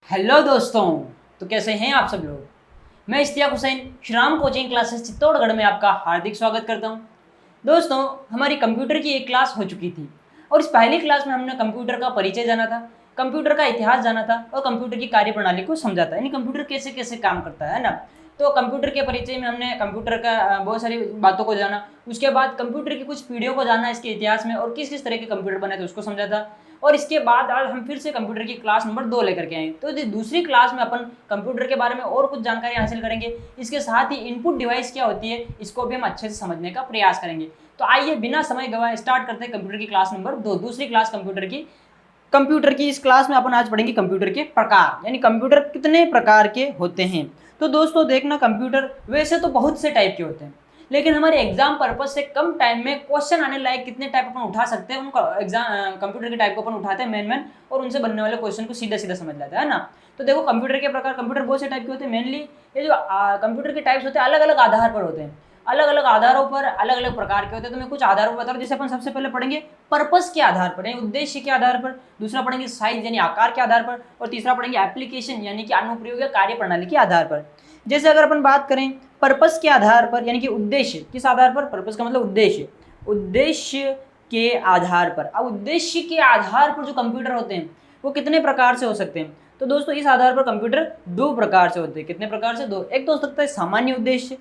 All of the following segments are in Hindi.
हेलो दोस्तों। तो कैसे हैं आप सब लोग। मैं इश्तियाक हुसैन श्रीराम कोचिंग क्लासेस चित्तौड़गढ़ में आपका हार्दिक स्वागत करता हूं। दोस्तों, हमारी कंप्यूटर की एक क्लास हो चुकी थी और इस पहली क्लास में हमने कंप्यूटर का परिचय जाना था, कंप्यूटर का इतिहास जाना था और कंप्यूटर की कार्यप्रणाली को समझा था, यानी कंप्यूटर कैसे कैसे काम करता है ना। तो कंप्यूटर के परिचय में हमने कंप्यूटर का बहुत सारी बातों को जाना। उसके बाद कंप्यूटर की कुछ पीढ़ियों को जाना इसके इतिहास में और किस किस तरह के कंप्यूटर बने थे उसको समझा था। और इसके बाद आज हम फिर से कंप्यूटर की क्लास नंबर 2 लेकर के आए। तो दूसरी क्लास में अपन कंप्यूटर के बारे में और कुछ जानकारी हासिल करेंगे। इसके साथ ही इनपुट डिवाइस क्या होती है इसको भी हम अच्छे से समझने का प्रयास करेंगे। तो आइए बिना समय गवाए स्टार्ट करते हैं कंप्यूटर की क्लास नंबर 2, दूसरी क्लास कंप्यूटर की इस क्लास में अपन आज पढ़ेंगे कंप्यूटर के प्रकार, यानी कंप्यूटर कितने प्रकार के होते हैं। तो दोस्तों देखना, कंप्यूटर वैसे तो बहुत से टाइप के होते हैं, लेकिन हमारे एग्जाम पर्पज से कम टाइम में क्वेश्चन आने लायक कितने टाइप अपन उठा सकते हैं उनको एग्जाम कंप्यूटर के टाइप को अपन उठाते हैं मेन और उनसे बनने वाले क्वेश्चन को सीधा सीधा समझ लेते हैं ना। तो देखो, कंप्यूटर के प्रकार, कंप्यूटर बहुत से टाइप के होते हैं। मेनली ये जो कंप्यूटर के टाइप्स होते हैं अलग अलग आधार पर होते हैं, अलग अलग आधारों पर अलग अलग प्रकार के होते हैं। तो मैं कुछ आधारों पर बता रहा हूँ। जैसे अपन सबसे पहले पढ़ेंगे पर्पस के आधार पर, यानी उद्देश्य के आधार पर, दूसरा पढ़ेंगे साइज यानी आकार के आधार पर, और तीसरा पढ़ेंगे एप्लीकेशन यानी कि अनुप्रयोग या कार्यप्रणाली के आधार पर। जैसे अगर अपन बात करें पर्पस के आधार पर, यानी कि उद्देश्य किस आधार पर, पर्पस का मतलब उद्देश्य, उद्देश्य के आधार पर। अब उद्देश्य के आधार पर जो कंप्यूटर होते हैं वो कितने प्रकार से हो सकते हैं। तो दोस्तों इस आधार पर कंप्यूटर दो प्रकार से होते हैं। कितने प्रकार से? दो। एक तो हो सकता है सामान्य उद्देश्य,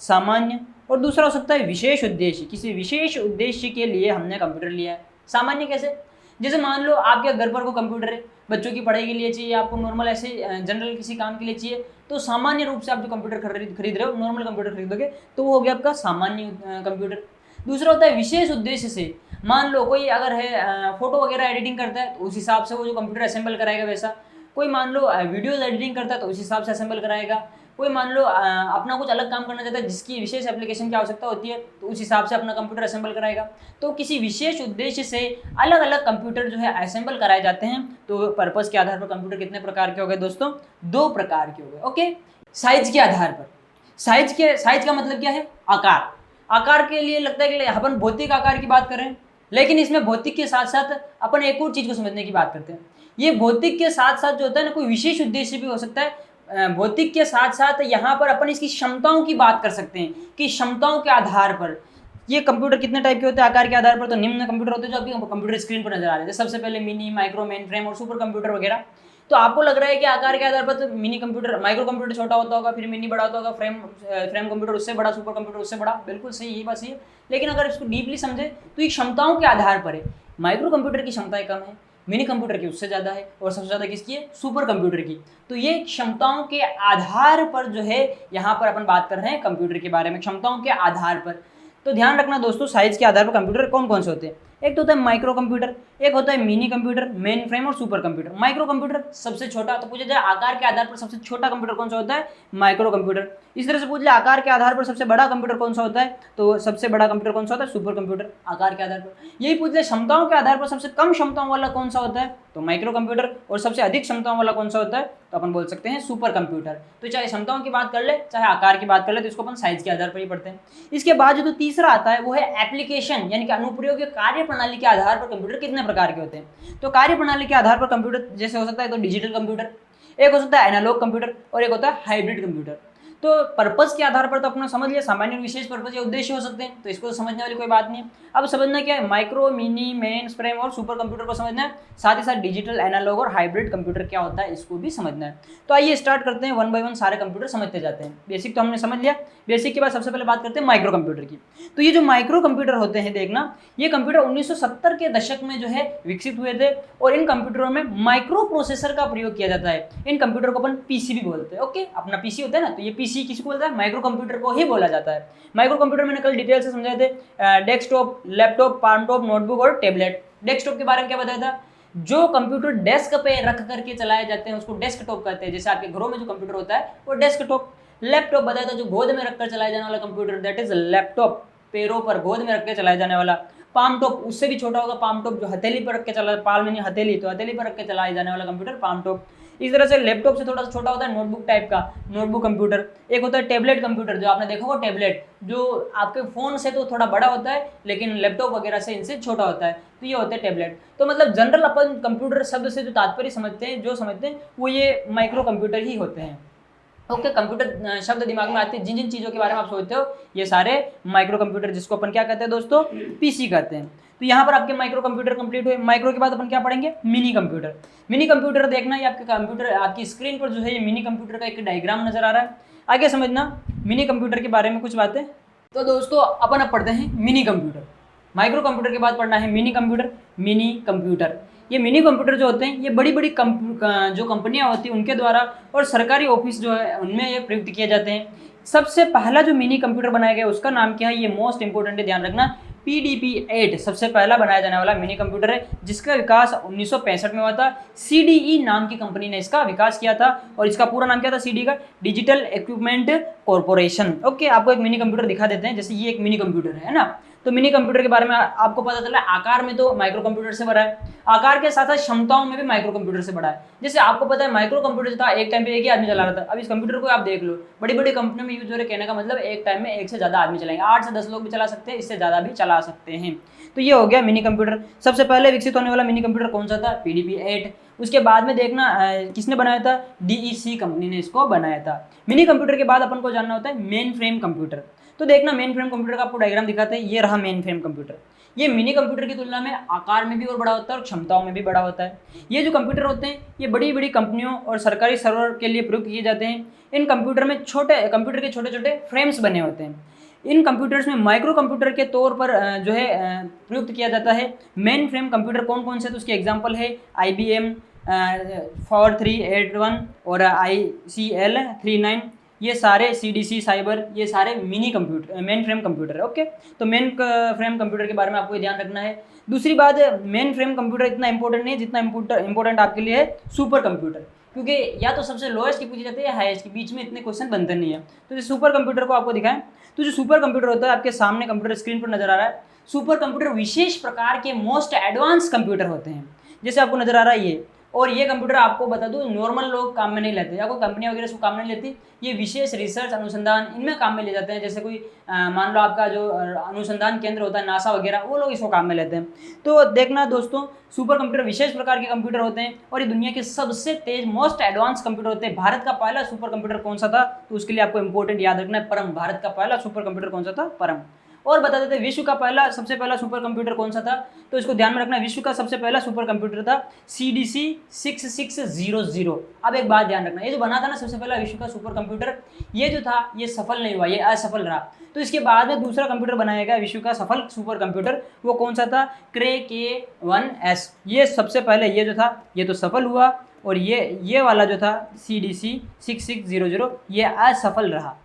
सामान्य, और दूसरा हो सकता है विशेष उद्देश्य। किसी विशेष उद्देश्य के लिए हमने कंप्यूटर लिया है। सामान्य कैसे? जैसे मान लो आपके घर पर को कंप्यूटर है, बच्चों की पढ़ाई के लिए चाहिए, आपको नॉर्मल ऐसे जनरल किसी काम के लिए चाहिए, तो सामान्य रूप से आप जो कंप्यूटर खरीद रहे हो, नॉर्मल कंप्यूटर खरीदोगे तो वो हो गया आपका सामान्य कंप्यूटर। दूसरा होता है विशेष उद्देश्य से। मान लो कोई अगर है फोटो वगैरह एडिटिंग करता है तो उस हिसाब से वो जो कंप्यूटर असेंबल कराएगा वैसा। कोई मान लो वीडियोज एडिटिंग करता है तो उस हिसाब से असेंबल कराएगा। कोई मान लो अपना कुछ अलग काम करना चाहता है जिसकी विशेष एप्लीकेशन की आवश्यकता होती है तो उस हिसाब से अपना कंप्यूटर असेंबल कराएगा। तो किसी विशेष उद्देश्य से अलग अलग कंप्यूटर जो है असेंबल कराए जाते हैं। तो पर्पस के आधार पर कंप्यूटर कितने प्रकार के हो गए दोस्तों? दो प्रकार के हो गए। ओके। साइज के आधार पर, साइज का मतलब क्या है? आकार। आकार के लिए लगता है कि अपन भौतिक आकार की बात कर रहे हैं, लेकिन इसमें भौतिक के साथ साथ अपन एक और चीज को समझने की बात करते हैं। ये भौतिक के साथ साथ जो होता है ना, कोई विशेष उद्देश्य भी हो सकता है। भौतिक के साथ साथ यहाँ पर अपन इसकी क्षमताओं की बात कर सकते हैं कि क्षमताओं के आधार पर ये कंप्यूटर कितने टाइप के होते हैं आकार के आधार पर। तो निम्न कंप्यूटर होते हैं जो अभी कंप्यूटर स्क्रीन पर नजर आ रहे हैं। सबसे पहले मिनी, माइक्रो, मेन फ्रेम और सुपर कंप्यूटर वगैरह। तो आपको लग रहा है कि आकार के आधार पर तो मिनी कंप्यूटर, माइक्रो कंप्यूटर छोटा होता होगा, फिर मिनी बड़ा होता होगा, फ्रेम कंप्यूटर उससे बड़ा, सुपर कंप्यूटर उससे बड़ा। बिल्कुल सही, यही बात सही है। लेकिन अगर इसको डीपली समझे तो ये क्षमताओं के आधार पर है। माइक्रो कंप्यूटर की क्षमताएं कम है, मिनी कंप्यूटर की उससे ज़्यादा है, और सबसे ज़्यादा किसकी है? सुपर कंप्यूटर की। तो ये क्षमताओं के आधार पर जो है यहाँ पर अपन बात कर रहे हैं कंप्यूटर के बारे में, क्षमताओं के आधार पर। तो ध्यान रखना दोस्तों, साइज के आधार पर कंप्यूटर कौन कौन से होते हैं। एक तो होता है माइक्रो कंप्यूटर, एक होता है मिनी कंप्यूटर, मेन फ्रेम और सुपर कंप्यूटर। माइक्रो कंप्यूटर सबसे छोटा, तो पूछा जाए आकार के आधार पर सबसे छोटा कंप्यूटर कौन सा होता है? Micro computer. इस तरह से पूछ ले आकार के आधार पर सबसे बड़ा कंप्यूटर कौन सा होता है, तो सबसे बड़ा कंप्यूटर कौन सा होता है? Super computer. आकार के आधार पर यही पूछ ले क्षमताओं के आधार पर सबसे कम क्षमताओं वाला कौन सा होता है, तो माइक्रो कंप्यूटर। और सबसे अधिक क्षमताओं वाला कौन सा होता है, तो अपन बोल सकते हैं सुपर कंप्यूटर। तो चाहे क्षमताओं की बात कर ले चाहे आकार की बात कर ले, तो इसको अपन साइज के आधार पर ही पढ़ते हैं। इसके बाद जो तीसरा आता है वो है एप्लीकेशन, यानी कि अनुप्रयोग कार्य प्रणाली के आधार पर कंप्यूटर कितने प्रकार के होते हैं। तो कार्य प्रणाली के आधार पर कंप्यूटर जैसे हो सकता है तो डिजिटल कंप्यूटर, एक हो सकता है एनालॉग कंप्यूटर, और एक होता है हाइब्रिड कंप्यूटर। तो पर्पस के आधार पर तो अपना समझ लिया, सामान्य और विशेष पर्पस या उद्देश्य हो सकते हैं, तो इसको तो समझने वाली कोई बात नहीं है। अब समझना क्या है? माइक्रो, मिनी, मेन फ्रेम और सुपर कंप्यूटर को समझना है, साथ ही साथ डिजिटल, एनालॉग और हाइब्रिड कंप्यूटर क्या होता है इसको भी समझना है। तो आइए स्टार्ट करते हैं, वन बाय वन सारे कंप्यूटर समझते जाते हैं। बेसिक तो हमने समझ लिया, बेसिक के बाद सबसे पहले बात करते हैं माइक्रो कंप्यूटर की। तो ये जो माइक्रो कंप्यूटर होते हैं, देखना ये कंप्यूटर 1970 के दशक में जो है विकसित हुए थे, और इन कंप्यूटरों में माइक्रो प्रोसेसर का प्रयोग किया जाता है। इन कंप्यूटर को अपन पीसी भी बोलते हैं। ओके, अपना पीसी होता है ना, तो ये पीसी किसको बोलता है? माइक्रो कंप्यूटर को ही बोला जाता है। माइक्रो कंप्यूटर मैंने कल डिटेल से समझाए थे, डेस्कटॉप, लैपटॉप, पामटॉप, नोटबुक और टेबलेट। डेस्कटॉप के बारे में क्या बताया था? जो कंप्यूटर डेस्क पे रख करके चलाए जाते हैं उसको डेस्कटॉप कहते हैं। जैसे आपके घरों में जो कंप्यूटर होता है वो डेस्कटॉप। लैपटॉप बताया था जो गोद में रखकर चलाया जाने वाला कंप्यूटर, दैट इज लैपटॉप, पैरों पर गोद में रख के चलाया जाने वाला। पामटॉप उससे भी छोटा होगा, पामटॉप जो हथेली पर रख के चला, पाल में नहीं हथेली, तो हथेली पर रख के चलाया जाने वाला कंप्यूटर पामटॉप। इस तरह से लैपटॉप से थोड़ा सा छोटा होता है नोटबुक टाइप का, नोटबुक कंप्यूटर। एक होता है टैबलेट कंप्यूटर, जो आपने देखा होगा टैबलेट, जो आपके फ़ोन से तो थोड़ा बड़ा होता है लेकिन लैपटॉप वगैरह से इनसे छोटा होता है, तो ये होते हैं टैबलेट। तो मतलब जनरल अपन कंप्यूटर शब्द से जो तात्पर्य समझते हैं, जो समझते हैं, वो ये माइक्रो कंप्यूटर ही होते हैं। ओके, कंप्यूटर शब्द दिमाग में आते हैं, जिन जिन चीज़ों के बारे में आप सोचते हो, ये सारे माइक्रो कंप्यूटर, जिसको अपन क्या कहते हैं दोस्तों, पीसी कहते हैं। तो यहाँ पर आपके माइक्रो कंप्यूटर कंप्लीट हुए। माइक्रो के बाद अपन क्या पढ़ेंगे, मिनी कंप्यूटर। मिनी कंप्यूटर देखना, ये आपके कंप्यूटर, आपकी स्क्रीन पर जो है ये मिनी कंप्यूटर का एक डायग्राम नजर आ रहा है। आगे समझना मिनी कंप्यूटर के बारे में कुछ बातें। तो दोस्तों अपन अब पढ़ते हैं मिनी कंप्यूटर। माइक्रो कंप्यूटर के बाद पढ़ना है मिनी कंप्यूटर। मिनी कंप्यूटर, ये मिनी कंप्यूटर जो होते हैं, ये बड़ी बड़ी जो कंपनियां होती हैं उनके द्वारा और सरकारी ऑफिस जो है उनमें ये प्रयुक्त किए जाते हैं। सबसे पहला जो मिनी कंप्यूटर बनाया गया उसका नाम क्या है, ये मोस्ट इंपोर्टेंट है, ध्यान रखना। PDP-8 सबसे पहला बनाया जाने वाला मिनी कंप्यूटर है, जिसका विकास 1965 में हुआ था। CDE नाम की कंपनी ने इसका विकास किया था, और इसका पूरा नाम क्या था CDE का, डिजिटल इक्विपमेंट कॉर्पोरेशन। ओके, आपको एक मिनी कंप्यूटर दिखा देते हैं, जैसे ये एक मिनी कंप्यूटर है ना। तो मिनी कंप्यूटर के बारे में आपको पता चला, आकार में तो माइक्रो कंप्यूटर से बड़ा है, आकार के साथ साथ क्षमताओं में भी माइक्रो कंप्यूटर से बड़ा है। जैसे आपको पता है माइक्रो कंप्यूटर था एक टाइम पे एक ही आदमी चला रहा था, अब इस कंप्यूटर को आप देख लो, बड़ी बड़ी कंपनियों में यूज हो रहे, कहने का मतलब एक टाइम में एक से ज़्यादा आदमी चलाएंगे, 8 से 10 लोग भी चला सकते हैं, इससे ज़्यादा भी चला सकते हैं। तो ये हो गया मिनी कंप्यूटर। सबसे पहले विकसित होने वाला मिनी कंप्यूटर कौन सा था, PDP-8। उसके बाद में देखना किसने बनाया था, DEC कंपनी ने इसको बनाया था। मिनी कंप्यूटर के बाद अपन को जानना होता है मेन फ्रेम कंप्यूटर। तो देखना मेन फ्रेम कंप्यूटर का आपको डायग्राम दिखाते हैं, ये रहा मेन फ्रेम कंप्यूटर। ये मिनी कंप्यूटर की तुलना में आकार में भी और बड़ा होता है और क्षमताओं में भी बड़ा होता है। ये जो कंप्यूटर होते हैं ये बड़ी बड़ी कंपनियों और सरकारी सर्वर के लिए प्रयोग किए जाते हैं। इन कंप्यूटर में कंप्यूटर के छोटे छोटे फ्रेम्स बने होते हैं। इन कंप्यूटर्स में माइक्रो कंप्यूटर के तौर पर जो है प्रयुक्त किया जाता है। मेन फ्रेम कंप्यूटर कौन कौन से, तो उसके एग्जाम्पल है IBM 4381 और ICL39, ये सारे CDC साइबर, ये सारे mini computer main frame computer है। ओके, तो मेन फ्रेम कंप्यूटर के बारे में आपको ध्यान रखना है। दूसरी बात, मेन फ्रेम कंप्यूटर इतना इंपॉर्टेंट नहीं है जितना इंपॉर्टेंट आपके लिए है सुपर कंप्यूटर, क्योंकि या तो सबसे लोएस्ट की पूछी जाती है या हाईएस्ट की, बीच में इतने क्वेश्चन बनते नहीं है। तो ये सुपर कंप्यूटर को आपको दिखाएं, तो जो सुपर कंप्यूटर होता है आपके सामने कंप्यूटर स्क्रीन पर नजर आ रहा है। सुपर कंप्यूटर विशेष प्रकार के मोस्ट एडवांस कंप्यूटर होते हैं, जैसे आपको नजर आ रहा है ये। और ये कंप्यूटर आपको बता दूं नॉर्मल लोग काम में नहीं लेते, या कोई कंपनियां वगैरह इसको काम में नहीं लेती, ये विशेष रिसर्च अनुसंधान इनमें काम में ले जाते हैं। जैसे कोई मान लो आपका जो अनुसंधान केंद्र होता है नासा वगैरह, वो लोग इसको काम में लेते हैं। तो देखना दोस्तों, सुपर कंप्यूटर विशेष प्रकार के कंप्यूटर होते हैं और ये दुनिया के सबसे तेज मोस्ट एडवांस कंप्यूटर होते हैं। भारत का पहला सुपर कंप्यूटर कौन सा था, तो उसके लिए आपको इंपॉर्टेंट याद रखना है परम। भारत का पहला सुपर कंप्यूटर कौन सा था, परम। और बता देते हैं विश्व का सबसे पहला सुपर कंप्यूटर कौन सा था, तो इसको ध्यान में रखना, विश्व का सबसे पहला सुपर कंप्यूटर था CDC 6600। अब एक बात ध्यान रखना, ये जो बना था ना सबसे पहला विश्व का सुपर कंप्यूटर, ये जो था ये सफल नहीं हुआ, ये असफल रहा। तो इसके बाद में दूसरा कंप्यूटर बनाया गया विश्व का सफल सुपर कंप्यूटर, वो कौन सा था, क्रे K1S। ये सबसे पहले ये जो था ये तो सफल हुआ, और ये वाला जो था CDC 6600 ये असफल रहा।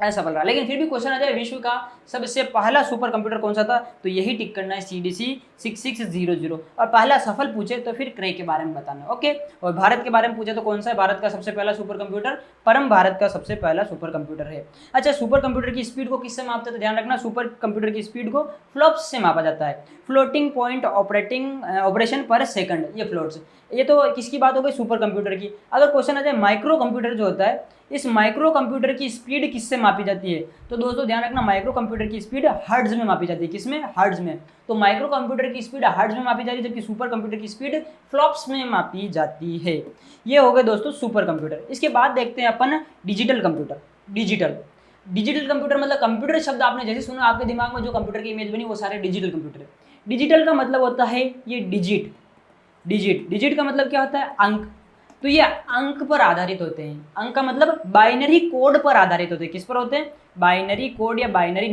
लेकिन फिर भी क्वेश्चन आ जाए विश्व का सबसे पहला सुपर कंप्यूटर कौन सा था, तो यही टिक करना है CDC 6600। और पहला सफल पूछे तो फिर क्रे के बारे में बताना। ओके, और भारत के बारे में पूछे तो कौन सा है भारत का सबसे पहला सुपर कंप्यूटर, परम भारत का सबसे पहला सुपर कंप्यूटर है। अच्छा, सुपर कंप्यूटर की स्पीड को किससे मापते हैं, तो ध्यान रखना सुपर कंप्यूटर की स्पीड को फ्लॉप्स से मापा जाता है, फ्लोटिंग पॉइंट ऑपरेशन पर सेकंड, ये फ्लोट्स। ये तो किसकी बात हो गई, सुपर कंप्यूटर की। अगर क्वेश्चन आ जाए माइक्रो कंप्यूटर जो होता है, इस माइक्रो कंप्यूटर की स्पीड किससे मापी जाती है, तो दोस्तों ध्यान रखना माइक्रो कंप्यूटर की स्पीड हर्ट्ज में मापी जाती है। किसमें, हर्ट्ज में। तो माइक्रो कंप्यूटर की स्पीड हर्ट्ज में मापी जाती है, जबकि सुपर कंप्यूटर की स्पीड फ्लॉप्स में मापी जाती है। ये हो गए दोस्तों सुपर कंप्यूटर। इसके बाद देखते हैं अपन डिजिटल कंप्यूटर। डिजिटल कंप्यूटर मतलब कंप्यूटर शब्द आपने जैसे सुना, आपके दिमाग में जो कंप्यूटर की इमेज बनी वो सारे डिजिटल कंप्यूटर है। डिजिटल का मतलब होता है ये डिजिट का मतलब क्या होता है, अंक। तो ये अंक पर आधारित होते हैं। अंक का मतलब बाइनरी कोड पर आधारित होते हैं। किस पर होते हैं, बाइनरी कोड या बाइनरी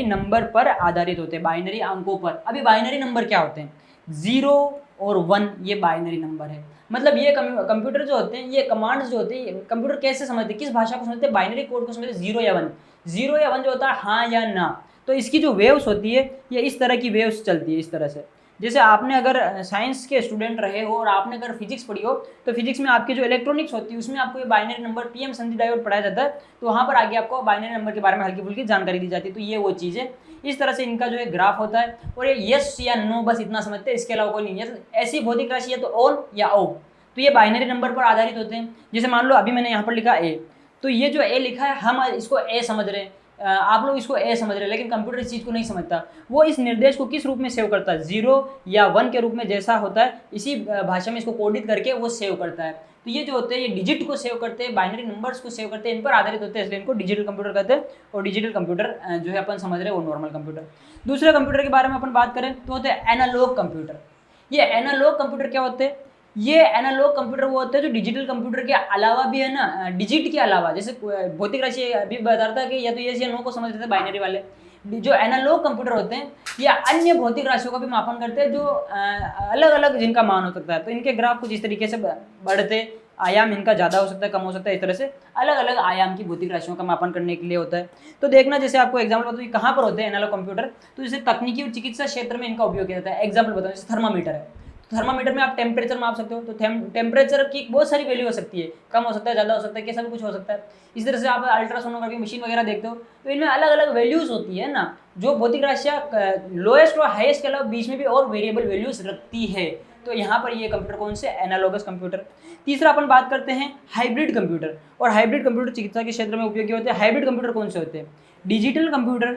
नंबर पर आधारित होते हैं, बाइनरी अंकों पर। अभी बाइनरी नंबर क्या होते हैं, 0 और 1, ये बाइनरी नंबर है। मतलब ये कंप्यूटर जो होते हैं, ये कमांड्स जो होते हैं, कंप्यूटर कैसे समझते हैं, किस भाषा को समझते हैं, बाइनरी कोड को समझते हैं, 0 या 1। 0 या 1 जो होता है हाँ या ना। तो इसकी जो वेव्स होती है ये इस तरह की वेव्स चलती है, इस तरह से। जैसे आपने अगर साइंस के स्टूडेंट रहे हो और आपने अगर फिजिक्स पढ़ी हो, तो फिजिक्स में आपकी जो इलेक्ट्रॉनिक्स होती है उसमें आपको ये बाइनरी नंबर PM संधि डायोड पढ़ाया जाता है। तो वहाँ पर आगे आपको बाइनरी नंबर के बारे में हल्की फुल्की जानकारी दी जाती है। तो ये वो चीज़ है, इस तरह से इनका जो है ग्राफ होता है। और ये यस या नो बस इतना समझते हैं, इसके अलावा कोई नहीं है। ऐसी भौतिक राशि है तो ऑन या ऑफ, तो ये बाइनरी नंबर पर आधारित होते हैं। जैसे मान लो अभी मैंने यहाँ पर लिखा ए, तो ये जो ए लिखा है हम इसको ए समझ रहे हैं, आप लोग इसको ए समझ रहे हैं, लेकिन कंप्यूटर इस चीज़ को नहीं समझता। वो इस निर्देश को किस रूप में सेव करता है, 0 या 1 के रूप में जैसा होता है इसी भाषा में इसको कोडित करके वो सेव करता है। तो ये जो होते हैं ये डिजिट को सेव करते हैं, बाइनरी नंबर्स को सेव करते हैं, इन पर आधारित होते हैं, इसलिए इनको डिजिटल कंप्यूटर कहते हैं। और डिजिटल कंप्यूटर जो है अपन समझ रहे हैं वो नॉर्मल कंप्यूटर। दूसरे कंप्यूटर के बारे में अपन बात करें तो होते हैं एनालॉग कंप्यूटर। ये एनालॉग कंप्यूटर क्या होते हैं, ये एनालॉग कंप्यूटर वो होते हैं जो डिजिटल कंप्यूटर के अलावा भी है ना, डिजिट के अलावा, जैसे भौतिक राशि अभी बता रहा था कि या तो यस या नो को समझ रहे थे बाइनरी वाले, जो एनालॉग कंप्यूटर होते हैं ये अन्य भौतिक राशियों का भी मापन करते हैं जो अलग अलग जिनका मान हो सकता है। तो इनके ग्राफ कुछ इस तरीके से बढ़ते, आयाम इनका ज़्यादा हो सकता है, कम हो सकता है, इस तरह से अलग अलग आयाम की भौतिक राशियों का मापन करने के लिए होता है। तो देखना, जैसे आपको एग्जाम्पल बताऊँ कहाँ पर होते हैं एनालॉग कंप्यूटर, तो जैसे तकनीकी और चिकित्सा क्षेत्र में इनका उपयोग किया जाता है। एग्जाम्पल बताऊँ, जैसे थर्मामीटर है, थर्मामीटर में आप टेम्परेचर माप सकते हो, तो टेम्परेचर की बहुत सारी वैल्यू हो सकती है, कम हो सकता है, ज़्यादा हो सकता है, कैसा भी कुछ हो सकता है। इस तरह से आप अल्ट्रासोनोग्राफी मशीन वगैरह देखते हो तो इनमें अलग अलग वैल्यूज़ होती है ना, जो भौतिक राशियाँ लोएस्ट और हाईएस्ट के अलावा बीच में भी और वेरिएबल वैल्यूज रखती है। तो यहाँ पर ये कंप्यूटर कौन से, एनालॉगस कंप्यूटर। तीसरा अपन बात करते हैं हाइब्रिड कंप्यूटर, और हाइब्रिड कंप्यूटर चिकित्सा के क्षेत्र में उपयोगी होते हैं। हाइब्रिड कंप्यूटर कौन से होते हैं, digital computer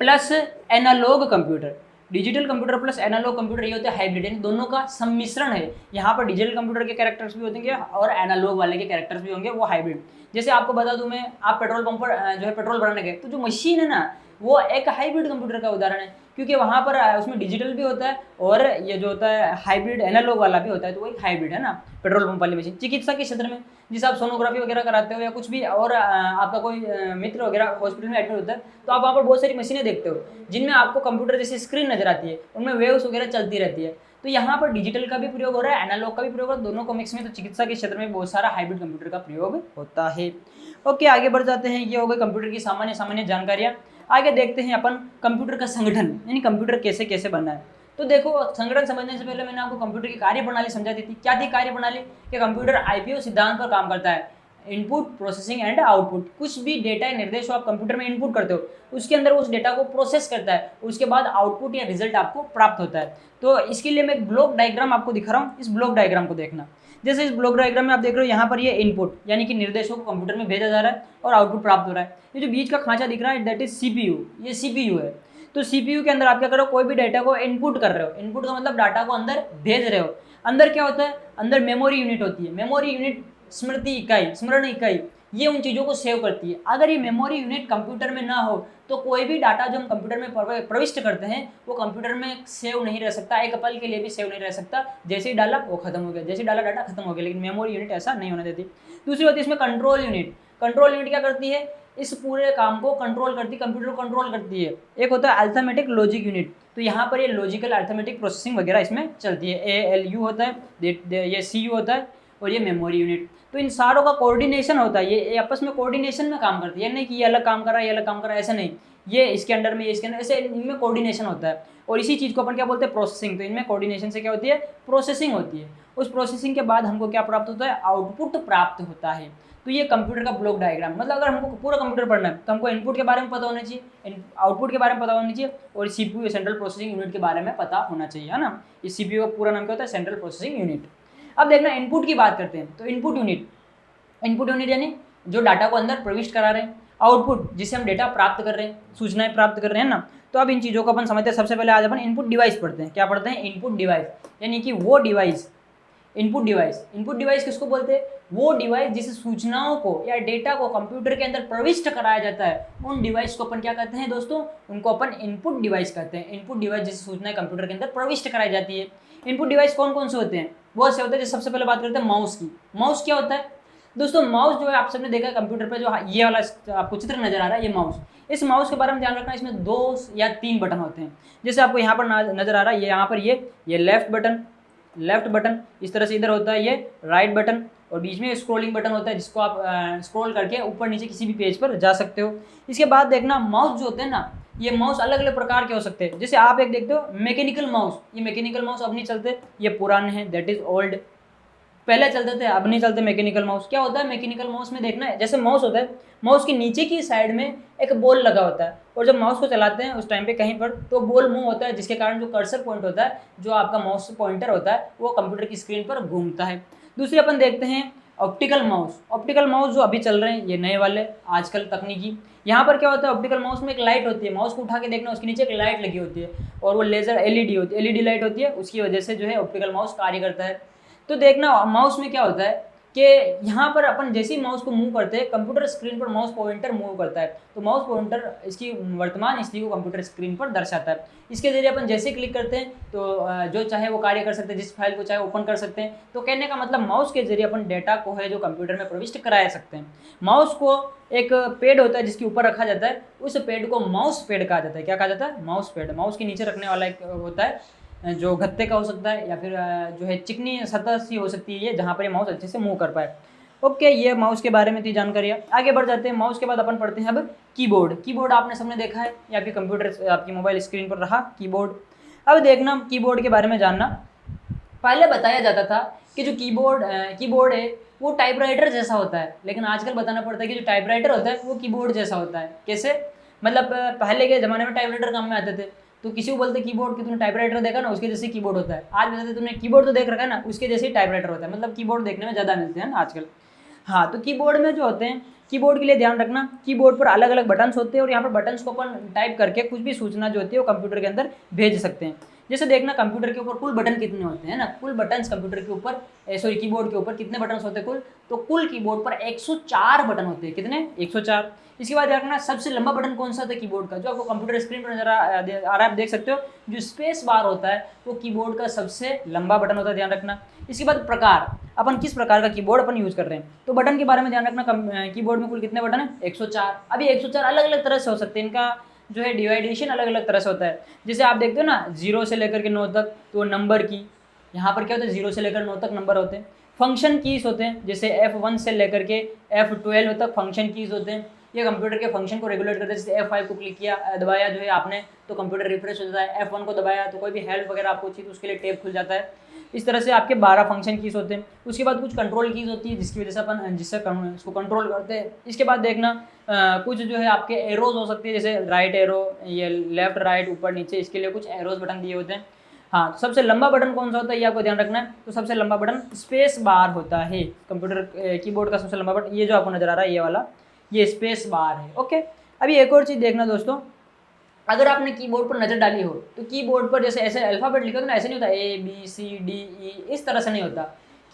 plus analog computer. Digital computer plus analog computer ये होते हैं हाइब्रिड, यानी दोनों का सम्मिश्रण है। यहाँ पर डिजिटल कंप्यूटर के कैरेक्टर्स भी होंगे और एनालॉग वाले के कैरेक्टर्स भी होंगे, वो हाइब्रिड। जैसे आपको बता दूं मैं, आप पेट्रोल पंप पर जो है पेट्रोल भराने गए, तो जो मशीन है ना वो एक हाइब्रिड कंप्यूटर का उदाहरण है, क्योंकि वहाँ पर उसमें डिजिटल भी होता है और ये जो होता है हाइब्रिड एनालॉग वाला भी होता है, तो वो एक हाइब्रिड है ना पेट्रोल पंप वाली मशीन। चिकित्सा के क्षेत्र में जैसे आप सोनोग्राफी वगैरह कराते हो या कुछ भी, और आपका कोई मित्र वगैरह हॉस्पिटल में एडमिट होता है, तो आप वहाँ पर बहुत सारी मशीनें देखते हो जिनमें आपको कंप्यूटर जैसी स्क्रीन नजर आती है, उनमें वेव्स वगैरह चलती रहती है। तो यहाँ पर डिजिटल का भी प्रयोग हो रहा है, एनालॉग का भी प्रयोग हो रहा है, दोनों को मिक्स में। तो चिकित्सा के क्षेत्र में बहुत सारा हाइब्रिड कंप्यूटर का प्रयोग होता है। ओके, आगे बढ़ जाते हैं। ये हो गई कंप्यूटर की सामान्य जानकारियाँ। आगे देखते हैं अपन कंप्यूटर का संगठन, यानी कंप्यूटर कैसे कैसे बनना है। तो देखो, संगठन समझने से पहले मैंने आपको कंप्यूटर की कार्य प्रणाली समझा दी थी। क्या थी कार्य प्रणाली, कि कंप्यूटर आईपीओ सिद्धांत पर काम करता है, इनपुट प्रोसेसिंग एंड आउटपुट। कुछ भी डेटा या निर्देश आप कंप्यूटर में इनपुट करते हो, उसके अंदर उस डेटा को प्रोसेस करता है, उसके बाद आउटपुट या रिजल्ट आपको प्राप्त होता है। तो इसके लिए मैं एक ब्लॉक डायग्राम आपको दिखा रहा हूँ, इस ब्लॉक डायग्राम को देखना। जैसे इस ब्लॉक डायग्राम में आप देख रहे हो, यहाँ पर ये इनपुट यानी कि निर्देशों को कंप्यूटर में भेजा जा रहा है और आउटपुट प्राप्त हो रहा है। ये जो बीच का खांचा दिख रहा है दैट इज सीपीयू, ये सीपीयू है। तो सीपीयू के अंदर आप क्या करो, कोई भी डाटा को इनपुट कर रहे हो, इनपुट का मतलब डाटा को अंदर भेज रहे हो। अंदर क्या होता है, अंदर मेमोरी यूनिट होती है। मेमोरी यूनिट स्मृति इकाई, स्मरण इकाई, ये उन चीज़ों को सेव करती है। अगर ये मेमोरी यूनिट कंप्यूटर में ना हो तो कोई भी डाटा जो हम कंप्यूटर में प्रविष्ट करते हैं वो कंप्यूटर में सेव नहीं रह सकता, एक पल के लिए भी सेव नहीं रह सकता। जैसे ही डाला वो खत्म हो गया, जैसे ही डाला डाटा खत्म हो गया। लेकिन मेमोरी यूनिट ऐसा नहीं होने देती। दूसरी होती है इसमें कंट्रोल यूनिट। कंट्रोल यूनिट क्या करती है, इस पूरे काम को कंट्रोल करती है, कंप्यूटर को कंट्रोल करती है। एक होता है अर्थमेटिक लॉजिक यूनिट, तो यहाँ पर ये लॉजिकल अर्थमेटिक प्रोसेसिंग वगैरह इसमें चलती है। ALU होता है, ये CU होता है, और ये मेमोरी यूनिट। तो इन सारों का कोऑर्डिनेशन होता है, ये आपस में कोऑर्डिनेशन में काम करती है, नहीं कि ये अलग काम कर रहा है, ये अलग काम कर रहा है, ऐसा नहीं। ये इसके अंडर में, ये इसके अंदर, ऐसे इनमें कोऑर्डिनेशन होता है। और इसी चीज़ को अपन क्या बोलते हैं, प्रोसेसिंग। तो इनमें कोऑर्डिनेशन से क्या होती है, प्रोसेसिंग होती है। उस प्रोसेसिंग के बाद हमको क्या प्राप्त होता है, आउटपुट प्राप्त होता है। तो ये कंप्यूटर का ब्लॉक डायग्राम, मतलब अगर हमको पूरा कंप्यूटर पढ़ना है तो हमको इनपुट के बारे में पता होना चाहिए, आउटपुट के बारे में पता होना चाहिए, और CPU सेंट्रल प्रोसेसिंग यूनिट के बारे में पता होना चाहिए, है ना। इस CPU का पूरा नाम क्या होता है, सेंट्रल प्रोसेसिंग यूनिट। अब देखना इनपुट की बात करते हैं। तो इनपुट यूनिट यानी जो डाटा को अंदर प्रविष्ट करा रहे हैं, आउटपुट जिससे हम डेटा प्राप्त कर रहे हैं, सूचनाएं प्राप्त कर रहे हैं ना। तो अब इन चीज़ों को अपन समझते हैं। सबसे पहले आज अपन इनपुट डिवाइस पढ़ते हैं। क्या पढ़ते हैं, इनपुट डिवाइस, यानी कि वो डिवाइस, इनपुट डिवाइस किसको बोलते हैं, वो डिवाइस जिस सूचनाओं को या डेटा को कंप्यूटर के अंदर प्रविष्ट कराया जाता है, उन डिवाइस को अपन क्या कहते हैं दोस्तों, उनको अपन इनपुट डिवाइस कहते हैं। इनपुट डिवाइस जिस सूचनाएं कंप्यूटर के अंदर प्रविष्ट कराई जाती है। इनपुट डिवाइस कौन कौन से होते हैं, बहुत से होते हैं। जैसे सबसे पहले बात करते हैं माउस की। माउस क्या होता है दोस्तों, माउस जो है आप सबने देखा है कंप्यूटर पे, जो ये वाला आपको चित्र नजर आ रहा है, ये माउस। इस माउस के बारे में ध्यान रखना, इसमें 2 या 3 बटन होते हैं। जैसे आपको यहाँ पर नजर आ रहा है, ये यहाँ पर ये लेफ्ट बटन, इस तरह से इधर होता है ये राइट बटन, और बीच में स्क्रॉलिंग बटन होता है जिसको आप स्क्रॉल करके ऊपर नीचे किसी भी पेज पर जा सकते हो। इसके बाद देखना माउस जो होते हैं ना, ये माउस अलग अलग प्रकार के हो सकते हैं। जैसे आप एक देखते हो मैकेनिकल माउस, ये मैकेनिकल माउस अब नहीं चलते, ये पुराने हैं, दैट इज ओल्ड। पहले चलते थे, अब नहीं चलते मैकेनिकल माउस। क्या होता है मैकेनिकल माउस में, देखना है जैसे माउस होता है, माउस के नीचे की साइड में एक बॉल लगा होता है, और जब माउस को चलाते हैं उस टाइम पे कहीं पर तो बॉल मूव होता है, जिसके कारण जो कर्सर पॉइंट होता है, जो आपका माउस पॉइंटर होता है, वो कंप्यूटर की स्क्रीन पर घूमता है। दूसरी अपन देखते हैं ऑप्टिकल माउस। ऑप्टिकल माउस जो अभी चल रहे हैं ये नए वाले आजकल तकनीकी, यहाँ पर क्या होता है ऑप्टिकल माउस में एक लाइट होती है, माउस को उठा के देखना उसके नीचे एक लाइट लगी होती है, और वो लेजर एलईडी होती है, एलईडी लाइट होती है, उसकी वजह से जो है ऑप्टिकल माउस कार्य करता है। तो देखना माउस में क्या होता है कि यहाँ पर अपन जैसे ही माउस को मूव करते हैं, कंप्यूटर स्क्रीन पर माउस पॉइंटर मूव करता है, तो माउस पॉइंटर इसकी वर्तमान स्थिति को कंप्यूटर स्क्रीन पर दर्शाता है। इसके जरिए अपन जैसे क्लिक करते हैं तो जो चाहे वो कार्य कर सकते हैं, जिस फाइल को चाहे ओपन कर सकते हैं। तो कहने का मतलब माउस के जरिए अपन डेटा को है जो कंप्यूटर में प्रविष्ट करा सकते हैं। माउस को एक पैड होता है जिसके ऊपर रखा जाता है, उस पैड को माउस पैड कहा जाता है। क्या कहा जाता है? Mouse pad. माउस के नीचे रखने वाला एक होता है जो गत्ते का हो सकता है, या फिर जो है चिकनी सतह सी हो सकती है जहाँ पर ये माउस अच्छे से मूव कर पाए। ओके, ये माउस के बारे में थी जानकारी। आगे बढ़ जाते हैं। माउस के बाद अपन पढ़ते हैं अब कीबोर्ड। कीबोर्ड आपने सबने देखा है, या फिर कंप्यूटर आपकी मोबाइल स्क्रीन पर रहा कीबोर्ड। अब देखना कीबोर्ड के बारे में जानना। पहले बताया जाता था कि जो कीबोर्ड है वो टाइपराइटर जैसा होता है, लेकिन आजकल बताना पड़ता है कि जो टाइपराइटर होता है वो कीबोर्ड जैसा होता है। कैसे? मतलब पहले के ज़माने में टाइपराइटर काम में आते थे, तो किसी को बोलते कीबोर्ड कि तूने टाइपराइटर देखा ना, उसके जैसे कीबोर्ड होता है। आज बताते तुमने कीबोर्ड तो देख रखा है ना, उसके जैसे ही टाइपराइटर होता है। मतलब कीबोर्ड देखने में ज़्यादा मिलते हैं ना आजकल। हाँ, तो कीबोर्ड में जो होते हैं, कीबोर्ड के लिए ध्यान रखना, कीबोर्ड पर अलग अलग बटन्स होते हैं, और यहाँ पर बटन्स को अपन टाइप करके कुछ भी सूचना जो होती है वो कंप्यूटर के अंदर भेज सकते हैं। जैसे देखना कंप्यूटर के ऊपर कुल बटन कितने होते हैं ना, कुल बटन्स कंप्यूटर के ऊपर सॉरी कीबोर्ड के ऊपर कितने बटन्स होते हैं कुल, तो कुल कीबोर्ड पर 104 बटन होते हैं। कितने? 104। इसके बाद देखना सबसे लंबा बटन कौन सा होता है कीबोर्ड का, जो आपको कंप्यूटर स्क्रीन पर नजर आ रहा है, आप देख सकते हो, जो स्पेस बार होता है वो कीबोर्ड का सबसे लंबा बटन होता है, ध्यान रखना। इसके बाद प्रकार, अपन किस प्रकार का कीबोर्ड अपन यूज कर रहे हैं, तो बटन के बारे में ध्यान रखना। कीबोर्ड में कुल कितने बटन है? 104। अभी 104 अलग अलग तरह से हो सकते हैं, इनका जो है डिवाइडेशन अलग अलग तरह से होता है। जैसे आप देखते हो ना 0 से लेकर के 9 तक, तो नंबर की यहाँ पर क्या होता है 0 से लेकर 9 तक नंबर होते हैं। फंक्शन कीज होते हैं, जैसे F1 से लेकर के F12 तक फंक्शन कीज होते हैं। ये कंप्यूटर के फंक्शन को रेगुलेट करते हैं। जैसे F5 को क्लिक किया दबाया जो है आपने, तो कंप्यूटर रिफ्रेश हो जाता है। F1 को दबाया तो कोई भी हेल्प वगैरह आपको चाहिए तो उसके लिए टैब खुल जाता है। इस तरह से आपके 12 फंक्शन कीज होते हैं। उसके बाद कुछ कंट्रोल कीज होती है जिसकी वजह से अपन इसको कंट्रोल करते हैं। इसके बाद देखना कुछ जो है आपके एरोज हो सकती है, जैसे राइट एरो, ये लेफ्ट राइट ऊपर नीचे, इसके लिए कुछ एरोज बटन दिए होते हैं। हाँ, सबसे लंबा बटन कौन सा होता है ये आपको ध्यान रखना है। तो सबसे लंबा बटन स्पेस बार होता है। कंप्यूटर कीबोर्ड का सबसे लंबा बटन ये जो आपको नजर आ रहा है ये वाला, ये स्पेस बार है। ओके, अभी एक और चीज़ देखना दोस्तों, अगर आपने कीबोर्ड पर नज़र डाली हो तो कीबोर्ड पर जैसे ऐसे अल्फ़ाबेट लिखा होता है ना, ऐसे नहीं होता ABCDE, इस तरह से नहीं होता।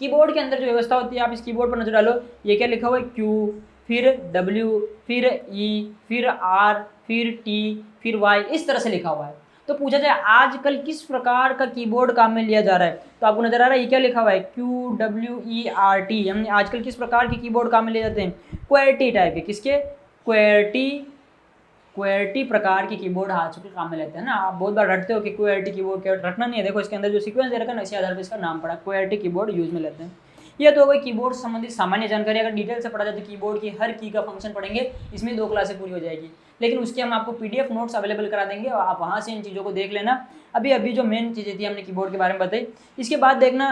कीबोर्ड के अंदर जो व्यवस्था होती है, आप इस कीबोर्ड पर नज़र डालो, ये क्या लिखा हुआ है Q, फिर W, फिर E, फिर R, फिर T, फिर Y, इस तरह से लिखा हुआ है। तो पूछा जाए आजकल किस प्रकार का कीबोर्ड काम में लिया जा रहा है, तो आपको नजर आ रहा है ये क्या लिखा हुआ है QWERT। हमने आजकल किस प्रकार के कीबोर्ड काम में लिए जाते हैं? क्वेर्टी टाइप के। किसके? क्वेर्टी प्रकार की कीबोर्ड आजकल काम में लेते हैं ना। आप बहुत बार रटते हो कि क्वेर्टी कीबोर्ड, क्या रटना नहीं है, देखो इसके अंदर जो सीक्वेंस दे रखा है ना, इसी आधार पर इसका नाम पड़ा, क्वेर्टी कीबोर्ड यूज में लेते हैं। ये तो हो गई कीबोर्ड से संबंधित सामान्य जानकारी। अगर डिटेल से पढ़ा जाए तो कीबोर्ड की हर की का फंक्शन पढ़ेंगे, इसमें 2 क्लासें पूरी हो जाएगी। लेकिन उसके हम आपको PDF नोट्स अवेलेबल करा देंगे और आप वहाँ से इन चीज़ों को देख लेना। अभी जो मेन चीज़ें थी हमने कीबोर्ड के बारे में बताई। इसके बाद देखना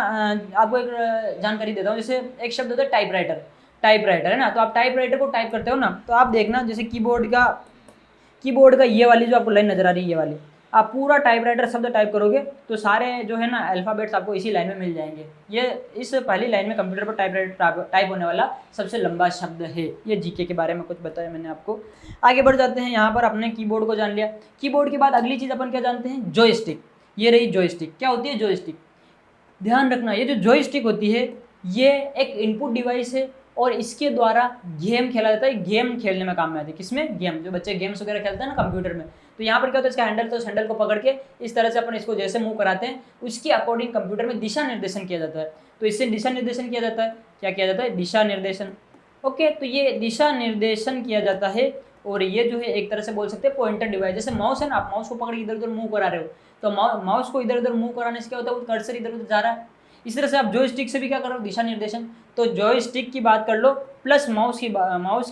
आपको एक जानकारी देता हूँ, जैसे एक शब्द होता है टाइपराइटर। टाइपराइटर है ना, तो आप टाइपराइटर को टाइप करते हो ना, तो आप देखना जैसे कीबोर्ड का ये वाली जो आपको लाइन नजर आ रही है, ये वाली, आप पूरा टाइपराइटर शब्द टाइप करोगे तो सारे जो है ना अल्फ़ाबेट्स आपको इसी लाइन में मिल जाएंगे। ये इस पहली लाइन में कंप्यूटर पर टाइपराइटर टाइप होने वाला सबसे लंबा शब्द है। ये जीके के बारे में कुछ बताया मैंने आपको। आगे बढ़ जाते हैं। यहाँ पर अपने कीबोर्ड को जान लिया। कीबोर्ड के बाद अगली चीज़ अपन क्या जानते हैं? जॉयस्टिक। ये रही जॉयस्टिक। क्या होती है जॉयस्टिक? ध्यान रखना, ये जो जॉयस्टिक होती है ये एक इनपुट डिवाइस है और इसके द्वारा गेम खेला जाता है। गेम खेलने में काम में आती है। किसमें? गेम। जो बच्चे गेम्स वगैरह खेलते हैं ना कंप्यूटर में, तो यहाँ पर क्या होता है, इसका हैंडल, तो इस हैंडल को पकड़ के इस तरह से अपन इसको जैसे मूव कराते हैं उसके अकॉर्डिंग कंप्यूटर में दिशा निर्देशन किया जाता है। तो इससे दिशा निर्देशन किया जाता है। क्या किया जाता है? दिशा निर्देशन। ओके, तो ये दिशा निर्देशन किया जाता है और ये जो है एक तरह से बोल सकते हैं पॉइंटर डिवाइस। जैसे माउस है ना, आप माउस को पकड़ के इधर उधर मूव करा रहे हो, तो माउस को इधर उधर मूव कराने से क्या होता है, वो कर्सर इधर उधर जा रहा है। इस तरह से आप जॉयस्टिक से भी क्या कर रहे हो? दिशा निर्देशन। तो जॉयस्टिक की बात कर लो प्लस माउस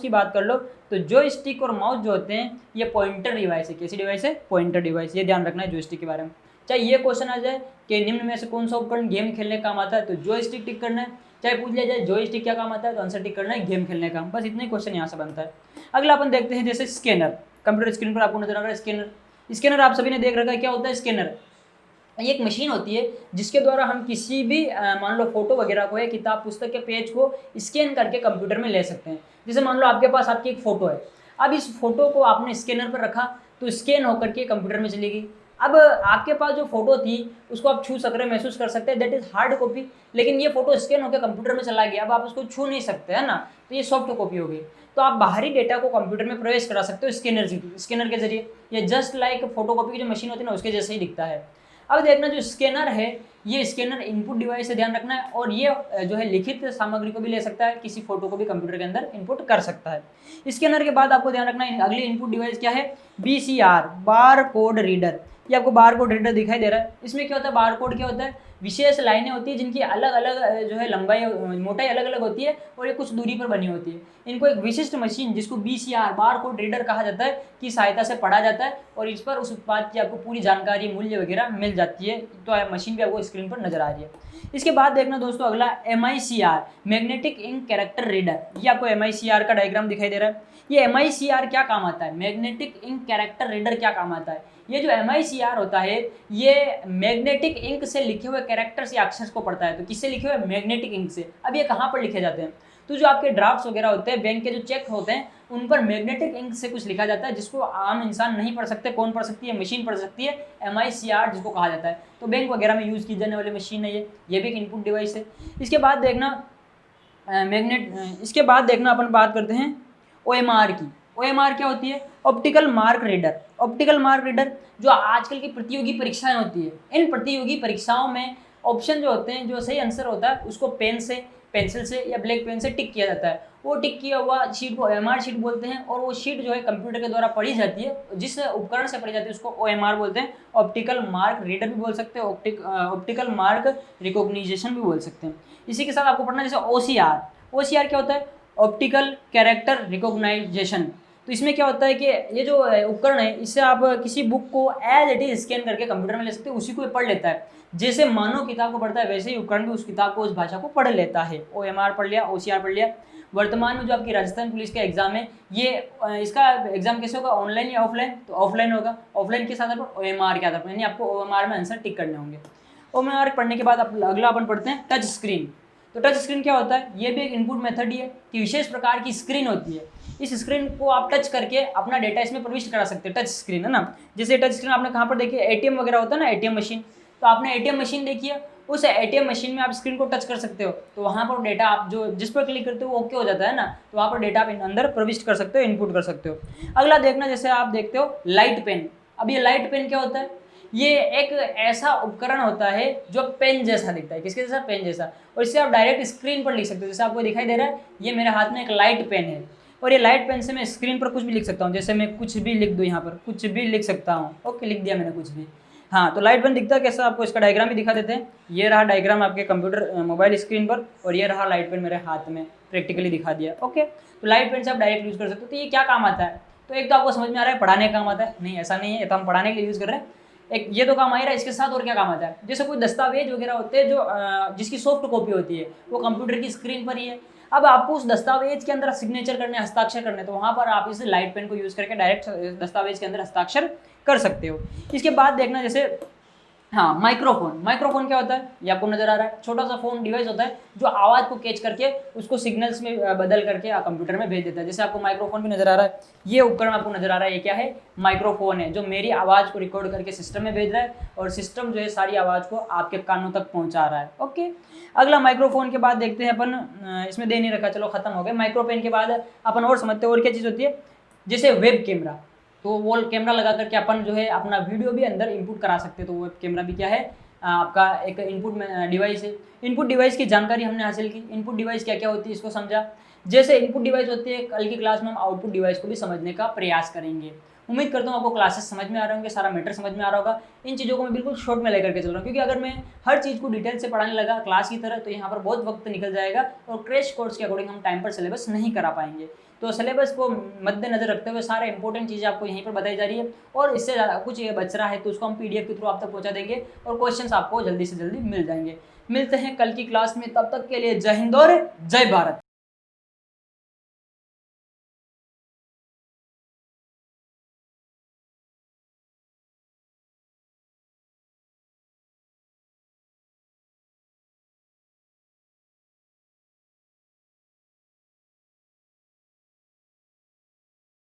की बात कर लो, तो जॉयस्टिक और माउस जो होते हैं ये पॉइंटर डिवाइस है। कैसी डिवाइस है? Pointer device. ये ध्यान रखना है जॉयस्टिक के बारे में। चाहे ये क्वेश्चन आ जाए कि निम्न में से कौन सा उपकरण गेम खेलने का काम आता है, तो जॉयस्टिक टिक करना है। चाहे पूछ लिया जाए जॉयस्टिक क्या काम आता है, तो आंसर टिक करना है गेम खेलने का, बस इतना ही क्वेश्चन यहाँ से बनता है। अगला अपन देखते हैं जैसे स्कैनर। कंप्यूटर स्क्रीन पर आपको नजर आ रहा है स्कैनर। स्कैनर आप सभी ने देख रखा है, क्या होता है स्कैनर? ये एक मशीन होती है जिसके द्वारा हम किसी भी मान लो फोटो वगैरह को या किताब पुस्तक के पेज को स्कैन करके कंप्यूटर में ले सकते हैं। जैसे मान लो आपके पास आपकी एक फ़ोटो है, अब इस फोटो को आपने स्कैनर पर रखा तो स्कैन होकर के कंप्यूटर में चली गई। अब आपके पास जो फोटो थी उसको आप छू सक रहे, महसूस कर सकते हैं, दैट इज हार्ड कॉपी। लेकिन ये फोटो स्कैन होकर कंप्यूटर में चला गया, अब आप उसको छू नहीं सकते, है ना, तो ये सॉफ्ट कॉपी हो गई। तो आप बाहरी डेटा को कंप्यूटर में प्रवेश करा सकते हो स्कैनर के जरिए। ये जस्ट लाइक फोटोकॉपी की जो मशीन होती है ना उसके जैसे ही दिखता है। अब देखना जो स्कैनर है, ये स्कैनर इनपुट डिवाइस से ध्यान रखना है, और ये जो है लिखित सामग्री को भी ले सकता है, किसी फोटो को भी कंप्यूटर के अंदर इनपुट कर सकता है। स्कैनर के बाद आपको ध्यान रखना है अगली इनपुट डिवाइस क्या है, बीसीआर, बार कोड रीडर। ये आपको बार कोड रीडर दिखाई दे रहा है। इसमें क्या होता है, बार कोड क्या होता है, विशेष लाइनें होती है जिनकी अलग अलग जो है लंबाई मोटाई अलग अलग होती है और ये कुछ दूरी पर बनी होती है। इनको एक विशिष्ट मशीन जिसको बीसीआर, बार कोड रीडर कहा जाता है, की सहायता से पढ़ा जाता है और इस पर उस उत्पाद की आपको पूरी जानकारी, मूल्य वगैरह मिल जाती है। तो मशीन भी आपको स्क्रीन पर नजर आ रही है। इसके बाद देखना दोस्तों अगला MICR, magnetic ink character reader. ये आपको MICR का डायग्राम दिखाई दे रहा है। ये MICR क्या काम आता है, मैग्नेटिक इंक कैरेक्टर रीडर क्या काम आता है? ये जो MICR होता है ये मैग्नेटिक इंक से लिखे हुए कैरेक्टर्स या अक्षर को पढ़ता है। तो किससे लिखे हुए, मैग्नेटिक इंक से। अब ये कहाँ पर लिखे जाते हैं, तो जो आपके ड्राफ्ट्स वगैरह होते हैं, बैंक के जो चेक होते हैं, उन पर मैग्नेटिक इंक से कुछ लिखा जाता है जिसको आम इंसान नहीं पढ़ सकते। कौन पढ़ सकती है, मशीन पढ़ सकती है, MICR जिसको कहा जाता है। तो बैंक वगैरह में यूज़ की जाने वाली मशीन है ये भी एक इनपुट डिवाइस है। इसके बाद देखना इसके बाद देखना अपन बात करते हैं OMR की। OMR क्या होती है, optical mark reader. Optical mark reader जो आजकल की प्रतियोगी परीक्षाएं होती है, इन प्रतियोगी परीक्षाओं में ऑप्शन जो होते हैं, जो सही आंसर होता है उसको पेन से, पेंसिल से या ब्लैक पेन से टिक किया जाता है। वो टिक किया हुआ शीट को OMR शीट बोलते हैं, और वो शीट जो है कंप्यूटर के द्वारा पढ़ी जाती है, जिस उपकरण से पढ़ी जाती है उसको OMR बोलते हैं। ऑप्टिकल मार्क रीडर भी बोल सकते हैं, ऑप्टिकल मार्क रिकॉग्निजेशन भी बोल सकते हैं। इसी के साथ आपको पढ़ना जैसे OCR। OCR क्या होता है, ऑप्टिकल कैरेक्टर रिकॉग्नाइजेशन। तो इसमें क्या होता है कि ये जो उपकरण है इससे आप किसी बुक को एज इट इज स्कैन करके कंप्यूटर में ले सकते हैं, उसी को पढ़ लेता है। जैसे मानव किताब को पढ़ता है वैसे ही उपकरण भी उस किताब को, उस भाषा को पढ़ लेता है। OMR पढ़ लिया, OCR पढ़ लिया। वर्तमान में जो आपकी राजस्थान पुलिस का एग्जाम है, ये इसका एग्जाम कैसे होगा, ऑनलाइन या ऑफलाइन? तो ऑफलाइन होगा। ऑफलाइन किस आधार पर, OMR के आधार पर, यानी आपको OMR में आंसर टिक करने होंगे। OMR पढ़ने के बाद अगला अपन पढ़ते हैं टच स्क्रीन। तो टच स्क्रीन क्या होता है, ये भी एक इनपुट मेथड ही है कि विशेष प्रकार की स्क्रीन होती है। इस स्क्रीन को आप टच करके अपना डेटा इसमें प्रविष्ट करा सकते हैं। टच स्क्रीन है ना, जैसे टच स्क्रीन आपने कहाँ पर देखी है, ATM वगैरह होता है ना, ATM मशीन। तो आपने ATM मशीन देखी है, उस ATM मशीन में आप स्क्रीन को टच कर सकते हो, तो वहाँ पर डेटा आप जो जिस पर क्लिक करते हो वो ओके हो जाता है ना, तो वहाँ पर डेटा आप अंदर प्रविष्ट कर सकते हो, इनपुट कर सकते हो। अगला देखना जैसे आप देखते हो लाइट पेन। अब ये लाइट पेन क्या होता है, ये एक ऐसा उपकरण होता है जो पेन जैसा दिखता है। किसके जैसा, पेन जैसा। और इससे आप डायरेक्ट स्क्रीन पर लिख सकते हो। जैसे आपको दिखाई दे रहा है, ये मेरे हाथ में एक लाइट पेन है, और ये लाइट पेन से मैं स्क्रीन पर कुछ भी लिख सकता हूँ। जैसे मैं कुछ भी लिख दूँ, यहाँ पर कुछ भी लिख सकता हूँ। ओके, लिख दिया मैंने कुछ भी। हाँ, तो लाइट पेन दिखता है कैसा, आपको इसका डायग्राम भी दिखा देते हैं। ये रहा डायग्राम आपके कंप्यूटर मोबाइल स्क्रीन पर, और ये रहा लाइट पेन मेरे हाथ में, प्रैक्टिकली दिखा दिया। ओके, तो लाइट पेन से आप डायरेक्ट यूज़ कर सकते हो। तो ये क्या काम आता है, तो एक तो आपको समझ में आ रहा है पढ़ाने का काम आता है, नहीं ऐसा नहीं है, ये तो हम पढ़ाने के लिए यूज़ कर रहे हैं। एक ये तो काम आ ही रहा है, इसके साथ और क्या काम आता है, जैसे कोई दस्तावेज वगैरह होते हैं जो जिसकी सॉफ्ट कॉपी होती है, वो कंप्यूटर की स्क्रीन पर ही है। अब आपको उस दस्तावेज के अंदर सिग्नेचर करने, हस्ताक्षर करने, तो वहाँ पर आप इस लाइट पेन को यूज़ करके डायरेक्ट दस्तावेज के अंदर हस्ताक्षर कर सकते हो। इसके बाद देखना जैसे हाँ, माइक्रोफोन। माइक्रोफोन क्या होता है, ये आपको नजर आ रहा है, छोटा सा फोन डिवाइस होता है जो आवाज़ को कैच करके उसको सिग्नल्स में बदल करके कंप्यूटर में भेज देता है। जैसे आपको माइक्रोफोन भी नजर आ रहा है, ये उपकरण आपको नजर आ रहा है, ये क्या है, माइक्रोफोन है, जो मेरी आवाज़ को रिकॉर्ड करके सिस्टम में भेज रहा है, और सिस्टम जो है सारी आवाज़ को आपके कानों तक पहुँचा रहा है। ओके, अगला माइक्रोफोन के बाद देखते हैं अपन, इसमें दे नहीं रखा, चलो खत्म हो गया। माइक्रोपेन के बाद अपन और समझते हैं और क्या चीज़ होती है, जैसे वेब कैमरा। तो वो कैमरा लगा करके अपन जो है अपना वीडियो भी अंदर इनपुट करा सकते हैं। तो वेब कैमरा भी क्या है, आपका एक इनपुट डिवाइस है। इनपुट डिवाइस की जानकारी हमने हासिल की, इनपुट डिवाइस क्या क्या होती है इसको समझा। जैसे इनपुट डिवाइस होती है, कल की क्लास में हम आउटपुट डिवाइस को भी समझने का प्रयास करेंगे। उम्मीद करता हूँ आपको क्लासेस समझ में आ रहे होंगे, सारा मैटर समझ में आ रहा होगा। इन चीज़ों को मैं बिल्कुल शॉर्ट में लेकर के चल रहा हूँ, क्योंकि अगर मैं हर चीज़ को डिटेल से पढ़ाने लगा क्लास की तरह तो यहाँ पर बहुत वक्त निकल जाएगा और क्रैश कोर्स के अकॉर्डिंग हम टाइम पर सिलेबस नहीं करा पाएंगे। तो सिलेबस को मद्देनजर रखते हुए सारे इंपॉर्टेंट चीज़ें आपको यहीं पर बताई जा रही है, और इससे ज़्यादा कुछ ये बच रहा है तो उसको हम PDF के थ्रू आप तक पहुँचा देंगे और क्वेश्चंस आपको जल्दी से जल्दी मिल जाएंगे। मिलते हैं कल की क्लास में, तब तक के लिए जय हिंद और जय भारत।